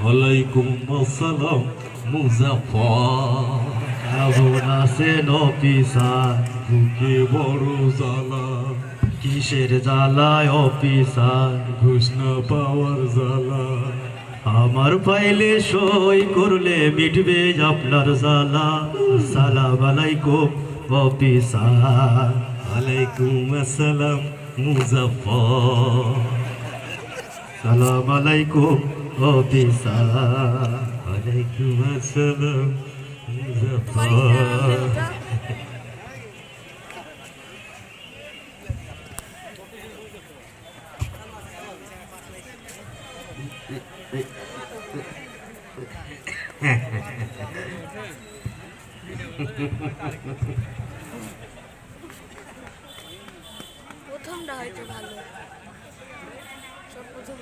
ওয়ালাইকুম আসসালাম মুজাফফর। কেমন আছেন অফিসার? বুকে বড় জ্বালা। কিসের জ্বালায় অফিসার? ঘুষ না পাওয়ার জ্বালা। আমার ফাইলে সই করলে মিটবে আপনার জ্বালা। সালাম আলাইকুম অফিসার। ওয়ালাইকুম আসসালাম মুজাফফর। সালাম আলাইকুম অফিসার। ওয়ালাইকুম আসসালাম মুজাফফর। প্রথমটা হয়তো ভালো, সব প্রথম